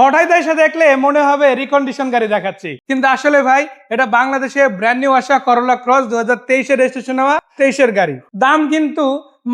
হঠাৎ এসে দেখলে মনে হবে রিকন্ডিশন গাড়ি দেখাচ্ছি, কিন্তু আসলে ভাই এটা বাংলাদেশে ব্র্যান্ড নিউ আসা করোলা ক্রস 2023 রেজিস্ট্রেশন হওয়া 23 গাড়ি। দাম কিন্তু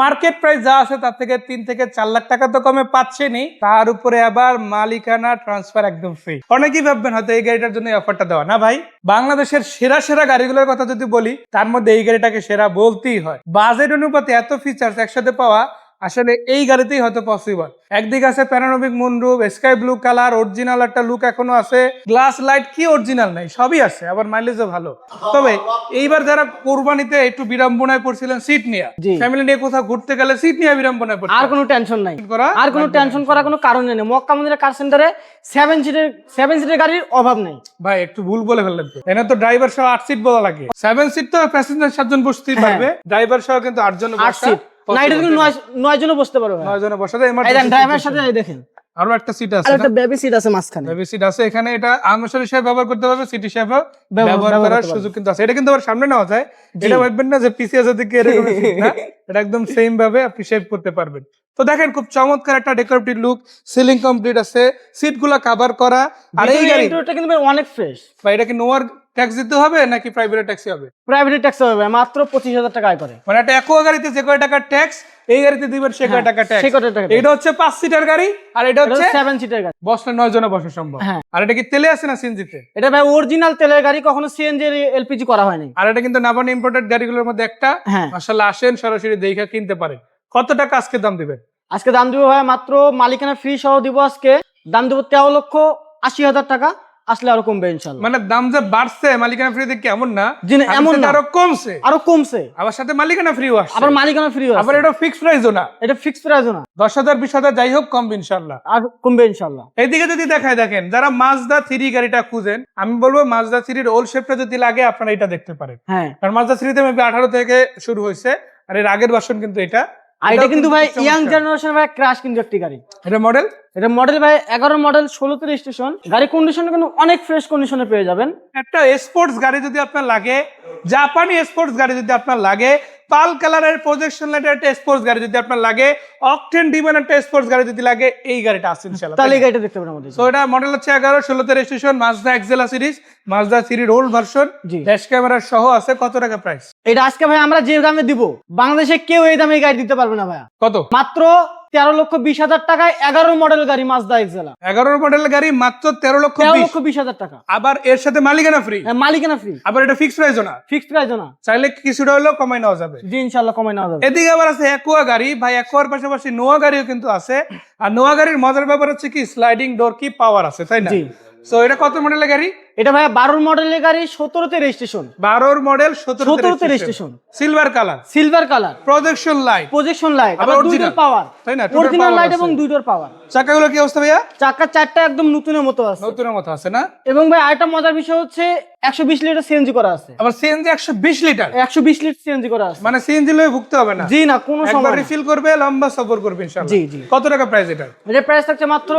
মার্কেট প্রাইস যা আছে তার থেকে 3 থেকে 4 লাখ টাকা তো কমে পাচ্ছেনি, তার উপরে আবার মালিকানা ট্রান্সফার একদম ফ্রি। অনেকেই ভাববেন হয়তো এই গাড়িটার জন্য অফারটা দেওয়া, না ভাই, বাংলাদেশের সেরা সেরা গাড়িগুলোর কথা যদি বলি তার মধ্যে এই গাড়িটাকে সেরা বলতেই হয়। বাজেট অনুপাতে এত ফিচার্স একসাথে পাওয়া আসলে এই গাড়িতেই হয়তো পসিবল। একদিকে আছে panoramic moonroof, sky blue colour, original একটা লুক এখনো আছে, গ্লাস লাইট কি অরিজিনাল নাই সবই আছে, আবার মাইলেজও ভালো। তবে এইবার যারা কোরবানিতে একটু বিড়ম্বনায় পড়ছিলেন সিট নিয়ে, ফ্যামিলি নিয়ে কোথাও ঘুরতে গেলে সিট নিয়ে বিড়ম্বনায় পড়ছেন, আর কোনো টেনশন নাই, আর কোনো টেনশন করার কোনো কারণ নেই। মক্কা মদিনা কার সেন্টারে 7 সিটের গাড়ির অভাব নেই। ভাই একটু ভুল বলে ফেললেন তো, এনে তো ড্রাইভার সহ 8 সিট বলা লাগে। 7 সিট তো প্যাসেঞ্জার 7 জন বসতেই পারবে, ড্রাইভার সহ কিন্তু 8 জন বসা। না, এটা কিন্তু 9 জন বসতে পারবে, 9 জন বসা যায়। এই ড্রাইভারের সাথে দেখেন আরো একটা সিট আছে, একটা বেবি সিট আছে মাঝখানে, বেবি সিট আছে এখানে। এটা আনসারি সাহেব ব্যবহার করতে পারবে, সিটি সাহেব ব্যবহার করার সুযোগ কিন্তু আছে। এটা কিন্তু আবার সামনে নেওয়া যায়, এটা ভাববেন না যে পিছিয়ে আছে দিকে এরকম সিট না, এটা একদম সেম ভাবে আপনি শেভ করতে পারবেন। তো দেখেন খুব চমৎকার একটা ডেকোরেটিভ লুক, সিলিং কমপ্লিট আছে, সিটগুলো কভার করা। আর এই গাড়িটা কিন্তু অনেক ফ্রেশ ভাই। এটা কি নোয়ার ট্যাক্স দিতে হবে নাকি প্রাইভেট ট্যাক্সি হবে? প্রাইভেট ট্যাক্স হবে, মাত্র 25,000 টাকা আয় করে। মানে একটা একোয়া গাড়িতে যে কয় টাকা ট্যাক্স, এই গাড়িতে দিবেন সে কয় টাকা ট্যাক্স। এটা হচ্ছে 5 সিটার গাড়ি আর এটা হচ্ছে 7 সিটার গাড়ি, বসলে 9 জনে বসা সম্ভব। আর এটা কি তেলে আছে না সিএনজিতে? এটা ভাই অরিজিনাল তেলের গাড়ি, কখনো সিএনজি এলপিজি করা হয়নি। আর এটা কিন্তু নাবান ইম্পোর্টেড গাড়িগুলোর মধ্যে একটা। মাশাআল্লাহ, আসেন সরাসরি দেখে কিনতে পারেন। কত টাকা আজকে দাম দিবেন? আজকে দাম দিব ভাই মাত্র মালিকানা ফ্রি সহ দিব। আজকে দাম দিব 13,80,000 টাকা, আসলে আরো কমবে ইনশাআল্লাহ। মানে দাম যে বাড়ছে মালিকানা ফ্রি দেখে এমন না, এমন না, আরো কমছে, আবার সাথে মালিকানা ফ্রিও আসছে, আবার মালিকানা ফ্রিও আছে। আবার এটা ফিক্সড প্রাইসও না, এটা ফিক্সড প্রাইসও না। 10,000 20,000 যাই হোক কমবে ইনশাআল্লাহ, আর কমবে ইনশাআল্লাহ। এইদিকে যদি দেখায় দেখেন, যারা মাজদা 3 গাড়িটা খুঁজেন, আমি বলবো মাজদা 3 ওল্ড শেপটা যদি লাগে আপনারা এটা দেখতে পারেন। কারণ মাজদা 3 তে মেবি 18 থেকে শুরু হয়েছে, আর এর আগের ভার্সন কিন্তু এটা। আর এটা কিন্তু ভাই ইয়াং জেনারেশন ভাই ক্রাশ কিন্তু একটি গাড়ি। এটা মডেল ভাই 11 মডেল, 16 তে রেজিস্ট্রেশন। গাড়ি কন্ডিশন কিন্তু অনেক ফ্রেশ কন্ডিশনে পেয়ে যাবেন। একটা স্পোর্টস গাড়ি যদি আপনার লাগে, জাপানি স্পোর্টস গাড়ি যদি আপনার লাগে, পাল কালারের প্রজেকশন লাইটের একটা স্পোর্টস গাড়ি যদি আপনার লাগে, অকটেন ডিমান একটা স্পোর্টস গাড়ি যদি লাগে, এই গাড়িটা আছে ইনশাআল্লাহ। তাহলে এই গাড়িটা দেখতে পারেন আমাদের। সো এটা মডেল হচ্ছে 11, 16 তে registration, Mazda Axela series, Mazda 3 old version, dash camera সহ আছে। কত টাকা প্রাইস? এটা আজকে ভাই আমরা যে দামে দিব, বাংলাদেশে কেউ এই দামে এই গাড়ি দিতে পারবে না ভাই। কত? মাত্র 13,20,000 টাকায় 11 মডেল গাড়ি মাজদা এক্সেলা। 11 মডেলের গাড়ি মাত্র 13,20,000 টাকা। আবার এর সাথে মালিকানা ফ্রি। মালিকানা ফ্রি। আবার এটা ফিক্সড প্রাইসও না। ফিক্সড প্রাইসও না। চাইলে কিছুটা হলেও কমাই নেওয়া যাবে। জি ইনশাআল্লাহ কমাই নেওয়া যাবে। এদিকে আবার আছে একোয়া গাড়ি ভাই, একোয়ার পাশাপাশি নোয়া গাড়িও কিন্তু আছে। আর নোয়া গাড়ির মজার ব্যাপার হচ্ছে কি স্লাইডিং ডোর কি পাওয়ার আছে, তাই না? জি। সো এটা কত মডেলের গাড়ি? এটা ভাই 12 মডেলের গাড়ি, 17 তে রেজিস্ট্রেশন। 12 মডেল, 17 তে registration. Silver colour, projection light, আবার দুইটার পাওয়ার, তাই না? অরিজিনাল লাইট এবং দুইটার পাওয়ার। চাকাগুলো কি অবস্থা ভাইয়া? চাকা চারটা একদম নতুনের মতো আছে। নতুনের মতো আছে না? এবং ভাই আরেকটা মজার বিষয় হচ্ছে 120 লিটার সিএনজি করা আছে। আবার সিএনজি 120 লিটার, 120 লিটার সিএনজি করা আছে। মানে সিএনজি লয়ে ভুগতে হবে না। জি না, কোনো সমস্যা একবার রিফিল করবে, লম্বা সফর করবে ইনশাআল্লাহ। জি জি। কত টাকা প্রাইস এটা? এর প্রাইস থাকছে মাত্র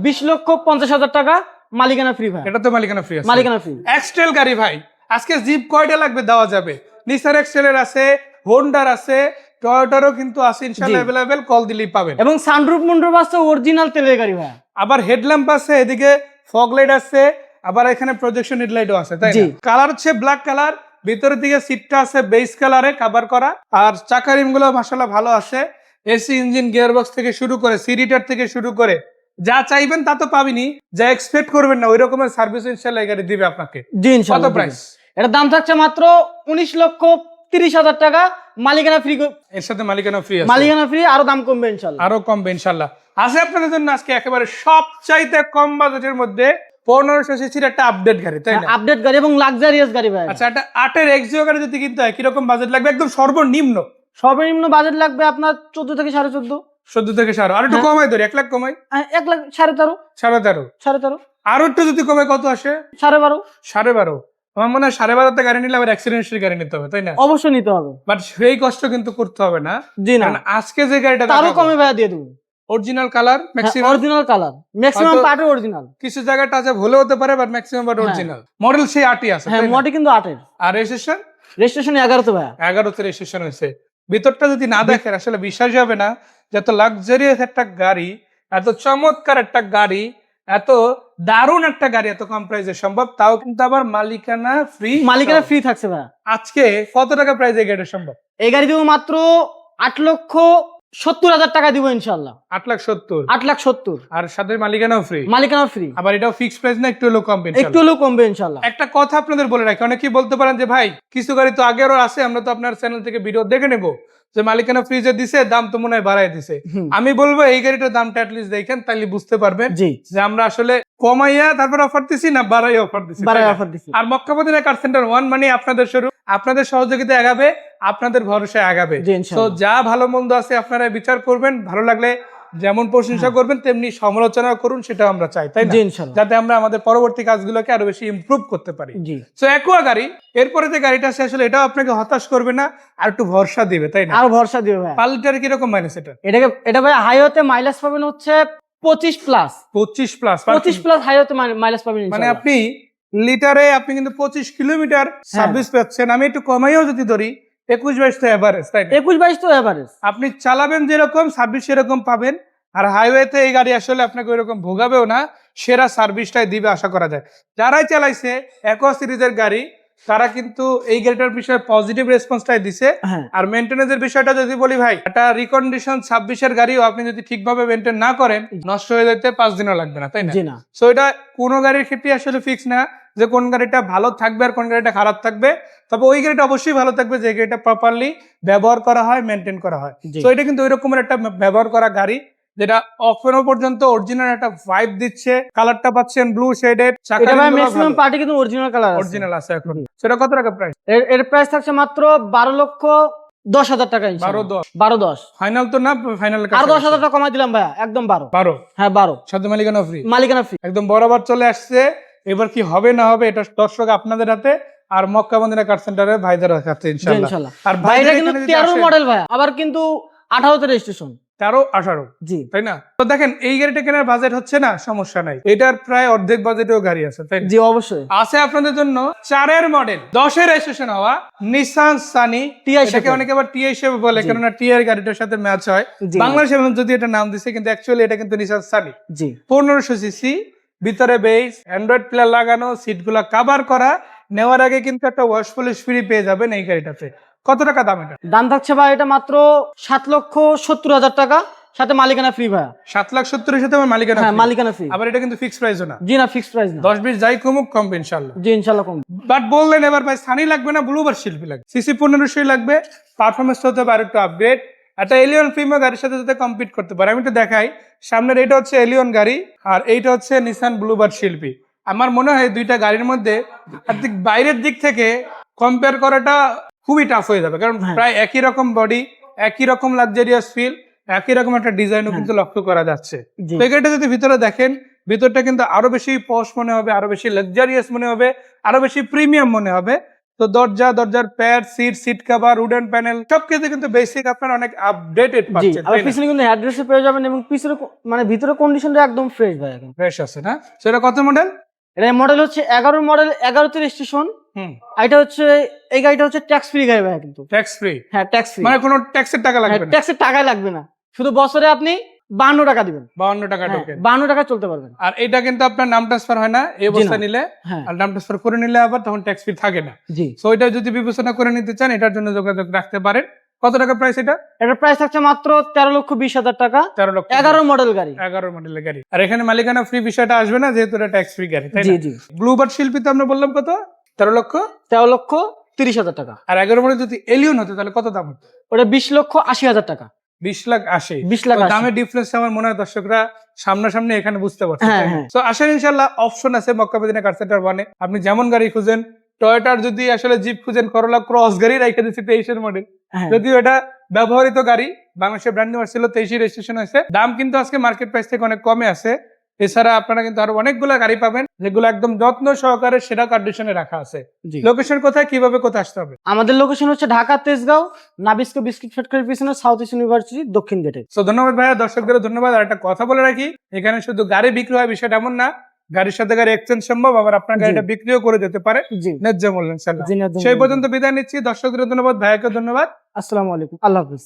20,50,000 টাকা, মালিকানা ফ্রি ভাই। এটা তো মালিকানা ফ্রি আছে। মালিকানা ফ্রি। এক্সটেল গাড়ি ভাই, আজকে জিপ কয়টা লাগবে দেওয়া যাবে। নিসান এক্সটেলের আছে, হোন্ডার আছে, টয়োটারও কিন্তু আছে ইনশাআল্লাহ अवेलेबल, কল দিলেই পাবেন। এবং সানরুফ মুন্ডুফ আছে, অরিজিনাল তেলের গাড়ি ভাই। আবার হেডল্যাম্প আছে, এদিকে ফগ লাইট আছে, আবার এখানে প্রজেকশন হেডলাইটও আছে, তাই না? কালার হচ্ছে ব্ল্যাক কালার, ভিতরের দিকে সিটটা আছে বেজ কালারে কভার করা। আর চাকা রিমগুলো মাশাআল্লাহ ভালো আছে। এসি ইঞ্জিন, গিয়ারবক্স থেকে শুরু করে সিরিটার থেকে শুরু করে যা চাইবেন তা তো পাবেনই, যা এক্সপেক্ট করবেন না ওই রকমের সার্ভিস ইনশাআল্লাহ এই গাড়ি দিবে আপনাকে। জি ইনশাআল্লাহ। কত প্রাইস? এর দাম থাকছে মাত্র 19,30,000 টাকা, মালিকানা ফ্রি। এর সাথে মালিকানা ফ্রি আছে। মালিকানা ফ্রি, আরো দাম কমবে ইনশাআল্লাহ। আরো কমবে ইনশাআল্লাহ। আছে আপনাদের জন্য আজকে একেবারে সবচাইতে কম বাজেটের মধ্যে 1500 সিসির একটা আপডেট গাড়ি, তাই না? আপডেট গাড়ি এবং লাক্সারিয়াস গাড়ি ভাই। আচ্ছা, একটা 8 এর এক্সিও গাড়ি যদি কিনতে হয় কিরকম বাজেট লাগবে? একদম সর্বনিম্ন বাজেট লাগবে আপনার 14 থেকে 14.5। 14 থেকে 14। আর একটু কমাই ধরি, 1 লাখ কমাই। 1,13,500। 13.5। আর একটু যদি কমে কত আসে? 12.5। 12.5। আমার মনে হয় 12.5 গাড়ি নিলে আবার অ্যাক্সিডেন্ট গাড়ি নিতে হবে, তাই না? অবশ্যই নিতে হবে, বাট সেই কষ্ট কিন্তু করতে হবে না। জি না, আজকে যে গাড়িটা তারও কমে ভাই দিয়ে দেব। Original colour, maximum original colour, maximum পার্টও অরিজিনাল। কিছু জায়গায় টাচে ভুলে হতে পারে, but maximum part original. Model সেই 8ই আছে। হ্যাঁ, মডেল কিন্তু 8 এর। আর রেজিস্ট্রেশন 11 তো ভাই। 11 তে রেজিস্ট্রেশন হয়েছে। ভিতরটা যদি না দেখেন আসলে বিশ্বাসই হবে না যে এত লাক্সারিয়াস একটা গাড়ি, এত চমৎকার একটা গাড়ি এত দারুণ একটা গাড়ি এত কম প্রাইসে সম্ভব, তাও কিন্তু আবার মালিকানা ফ্রি। মালিকানা ফ্রি থাকছে ভাইয়া। আজকে কত টাকা প্রাইসে এই গাড়িটা সম্ভব? এই গাড়ি দিব মাত্র 8,70,000 টাকা দিব ইনশাল্লাহ। 8,70,000। 8,70,000 আর সাথে মালিকানাও ফ্রি। মালিকানা ফ্রি। আবার এটাও ফিক্সড প্রাইস না, একটু হলেও কমবে ইনশাআল্লাহ? একটু হলেও কমবে ইনশাল্লাহ। একটা কথা আপনাদের বলে রাখি, অনেকেই বলতে পারেন যে ভাই কিছু গাড়ি তো আগেরও আছে, আমরা তো আপনার চ্যানেল থেকে ভিডিও দেখে নেব যে মালিকানা ফ্রিজে দিছে, দাম তো মনে হয় বাড়ায় দিছে। আমি বলবো এই গাড়িটার দামটা অ্যাটলিস্ট দেখেন, তাইলে বুঝতে পারবেন জি যে আমরা আসলে কমাইয়া তারপর অফার দিছি না বাড়াই অফার দিছি। বাড়ায় অফার দিছি। আর Mecca Medina car centre one মানে আপনাদের শুরু, আপনাদের সহযোগিতা আগাবে, আপনাদের ভরসায় আগাবে। জি তো ইনশাল্লাহ। যা ভালো মন্দ আছে আপনারা বিচার করবেন, ভালো লাগলে যেমন প্রশংসা করবেন তেমনি সমালোচনা করুন, সেটা আমরা চাই, তাই না? জি ইনশাল্লাহ। যাতে আমরা আমাদের পরবর্তী কাজগুলোকে আরো বেশি ইমপ্রুভ করতে পারি। জি সো অ্যাকোয়া গাড়ি, এরপরে যে গাড়িটা আছে আসলে এটাও আপনাকে হতাশ করবে না, আর একটু ভরসা দিবে, তাই না? আর ভরসা দিও ভাই। পাল্টার কিরকম মাইলেজ এটা? এটা ভাই হাইওয়েতে মাইলেজ পাবেন হচ্ছে 25 প্লাস। 25 প্লাস। 25 প্লাস হাইওয়েতে মাইলেজ পাবেন মানে ইনশাল্লাহ। আপনি লিটারে আপনি কিন্তু 25 কিলোমিটার সার্ভিস পাচ্ছেন। আমি একটু কমাইও যদি ধরি 21-22 তো এভারেজ, তাই না? 21-22 তো এভারেজ। আপনি চালাবেন যেরকম সার্ভিস সেরকম পাবেন। আর হাইওয়েতে এই গাড়ি আসলে আপনাকে ওইরকম ভোগাবেও না, সেরা সার্ভিসটাই দিবে আশা করা যায়। যারাই চালাইছে অ্যাকোয়া সিরিজের গাড়ি তারা কিন্তু এই গাড়িটার বিষয়ে পজিটিভ রেসপন্সটাই দিছে। হ্যাঁ আর মেইনটেনেন্সের বিষয়টা যদি বলি ভাই, একটা রিকন্ডিশন 26-এর গাড়িও আপনি যদি ঠিকভাবে মেইনটেইন না করেন নষ্ট হয়ে যেতে 5 দিনও লাগবে না, তাই না? জি না। সো এটা কোনো গাড়ির ক্ষেত্রে আসলে ফিক্স না যে কোন গাড়িটা ভালো থাকবে আর কোন গাড়িটা খারাপ থাকবে। তবে ওই গাড়িটা অবশ্যই ভালো থাকবে যে গাড়িটা প্রপারলি ব্যবহার করা হয়, মেনটেন করা হয়। জি। তো এটা কিন্তু ওই রকমের একটা ব্যবহার করা গাড়ি যেটা এখনো পর্যন্ত অরিজিনাল একটা ভাইব দিচ্ছে। কালারটা পাচ্ছেন ব্লু শেডেড, এটা ভাই ম্যাক্সিমাম পার্টি কিন্তু অরিজিনাল কালার আছে। অরিজিনাল আছে এখন। সেটা কত টাকা প্রাইস? এর প্রাইস থাকছে মাত্র 12,10,000 টাকা ইনশাআল্লাহ। 12-10 12-10 ফাইনাল তো না? ফাইনাল আর 10,000 টাকা কমাই দিলাম ভাইয়া, একদম 12। 12 হ্যাঁ 12 সাথে মালিকানা ফ্রি। মালিকানা ফ্রি। একদম বরাবর চলে আসছে। এবার কি হবে না হবে এটা দর্শক আপনাদের হাতে আর মক্কা মদিনা কার সেন্টারের ভাইদের হাতে ইনশাআল্লাহ। ইনশাআল্লাহ। আর ভাই এটা ভাইদের কিন্তু এখানে যদি 13 আসেন, মডেল ভাইয়া, আবার কিন্তু 18 তে রেজিস্ট্রেশন। 13-18 জি তাই না? তো দেখেন এই গাড়িটা কেনার বাজেট হচ্ছে না, সমস্যা নাই, এটার প্রায় অর্ধেক বাজেটেও গাড়ি আছে, তাই না? জি অবশ্যই। আছে আপনাদের জন্য 4-এর মডেল 10-এর রেজিস্ট্রেশন হওয়া নিসান সানি TI এটাকে অনেকে আবার টিআই হিসেবে বলে, জি। কেননা টিআই এর গাড়িটার সাথে ম্যাচ হয়। জি। বাংলাদেশে যদি এটা নাম দিছে কিন্তু অ্যাকচুয়ালি এটা কিন্তু নিসান সানি। জি 1500 সিসি, ভিতরে বেস, অ্যান্ড্রয়েড প্লেয়ার লাগানো, সিটগুলো কভার করা। নেওয়ার আগে কিন্তু একটা ওয়াশ পলিশ ফ্রি পেয়ে যাবেন এই গাড়িটাতে। কত টাকা দাম এটা? দাম থাকছে ভাই এটা মাত্র 7,70,000 টাকা, সাথে মালিকানা ফ্রি ভাইয়া। 7,70,000 সাথে আমার মালিকানা হ্যাঁ free। মালিকানা ফ্রি। আবার এটা কিন্তু ফিক্সড প্রাইসও না। জি না, ফিক্সড প্রাইস না। 10-20 যাই কমুক কমবে ইনশাআল্লাহ। জি ইনশাআল্লাহ কম। বাট বললেন এবার ভাই সানি লাগবে না, ব্লুবার শিল্পী লাগবে, সিসি 1500 লাগবে, পারফরমেন্স হতে হবে আরেকটু আপগ্রেড, একটা এলিয়ন প্রিমিয়ার গাড়ির সাথে যাতে কম্পিট করতে পারে। আমি তো দেখাই, সামনের এইটা হচ্ছে এলিয়ন গাড়ি আর এইটা হচ্ছে নিসান ব্লুবার শিল্পী। আমার মনে হয় দুইটা গাড়ির মধ্যে বাইরের দিক থেকে কম্পেয়ার করাটা খুবই টাফ হয়ে যাবে, কারণ হ্যাঁ। প্রায় একই রকম বডি, একই রকম লাক্সারিয়াস ফিল, একই রকম একটা ডিজাইনও কিন্তু লক্ষ্য করা যাচ্ছে। জি তো এই গাড়িটা যদি ভিতরে দেখেন, ভিতরটা কিন্তু আরো বেশি পশ মনে হবে, আরো বেশি লাক্সারিয়াস মনে হবে, আরো বেশি প্রিমিয়াম মনে হবে। তো দরজার pad, seat cover, wooden panel সবকিছু কিন্তু বেসিক আপনার অনেক আপডেটেড জি। পাচ্ছেন, আর পিছনে কিন্তু অ্যাড্রেসে পেয়ে যাবেন এবং পিছনে মানে ভিতরে কন্ডিশনটা একদম ফ্রেশ ভাই এখন। ফ্রেশ আছে না? সেটা কত মডেল? এটা মডেল হচ্ছে 11 মডেল, 11 তে রেজিস্ট্রেশন। এটা হচ্ছে এই গাড়িটা হচ্ছে ট্যাক্স ফ্রি গাড়ি ভাই কিন্তু। Tax free? হ্যাঁ ট্যাক্স ফ্রি। মানে কোনো ট্যাক্সের টাকা লাগবে না? ট্যাক্সের টাকাই লাগবে না, শুধু বছরে আপনি 52 টাকা দিবেন। 52 টাকা টোকেন। 52 টাকা চলতে পারবেন। আর এটা কিন্তু আপনার নাম ট্রান্সফার হয় না এই অবস্থা নিলে, হ্যাঁ আর নাম ট্রান্সফার করে নিলে আবার তখন ট্যাক্স ফ্রি থাকে না। জি। সো এটা যদি বিবেচনা করে নিতে চান এটার জন্য যোগাযোগ রাখতে পারেন। কত টাকা প্রাইস এটা? এটার প্রাইস থাকছে মাত্র 13,20,000 টাকা। 13 লক্ষ। 11 মডেল গাড়ি। 11 মডেলের গাড়ি। আর এখানে মালিকানা ফ্রি বিষয়টা আসবে না যেহেতু এটা ট্যাক্স ফ্রি গাড়ি, তাই জি না? জি। ব্লুবার্ড শিল্পী তো আমরা বললাম কত? 13,30,000 টাকা। আর 11 মডেল যদি এলিয়ন হতো তাহলে কত দাম হতো? ওটা 20,80,000 টাকা। 20,80,000। 20,80,000 দামের ডিফারেন্স আমার মনে হয় দর্শকরা সামনাসামনি এখানে বুঝতে পারছে। হ্যাঁ, হ্যাঁ। তো আসলে ইনশাআল্লাহ অপশন আছে মক্কা মদিনা কার সেন্টার ওয়ানে। আপনি যেমন গাড়ি খুঁজেন, টয়োটার যদি আসলে জিপ খুঁজেন, করোলা ক্রস গাড়ি রেখে দিচ্ছি 23-এর মডেল, হ্যাঁ। যদিও এটা ব্যবহৃত গাড়ি, বাংলাদেশে ব্র্যান্ড নিউ ছিল, 23 রেজিস্ট্রেশন হয়েছে, দাম কিন্তু আজকে মার্কেট প্রাইস থেকে অনেক কমে আছে। এছাড়া আপনারা কিন্তু আরো অনেকগুলো গাড়ি পাবেন যেগুলো একদম যত্ন সহকারে সেরা কন্ডিশনে রাখা আছে। জি। লোকেশন কোথায়, কিভাবে কোথায় আসতে হবে? আমাদের লোকেশন হচ্ছে ঢাকা তেজগাঁও, নাবিস্কো বিস্কিট ফ্যাক্টরির পিছনে, সাউথ ইস্ট ইউনিভার্সিটি দক্ষিণ গেটে। তো ধন্যবাদ ভাইয়া, দর্শকদের ধন্যবাদ। আর একটা কথা বলে রাখি, এখানে শুধু গাড়ি বিক্রি হয় বিষয়টা এমন না, গাড়ির সাথে গাড়ি এক্সচেঞ্জ সম্ভব, আবার আপনার গাড়িটা বিক্রিও করে যেতে পারে জি ন্যায্য মূল্যে ইনশাআল্লাহ। জি, ন্যায্য সেই মূল্যে। পর্যন্ত বিদায় নিচ্ছি, দর্শকদের ধন্যবাদ, ভাইয়াকে ধন্যবাদ। আসসালামু আলাইকুম, আল্লাহ হাফেজ।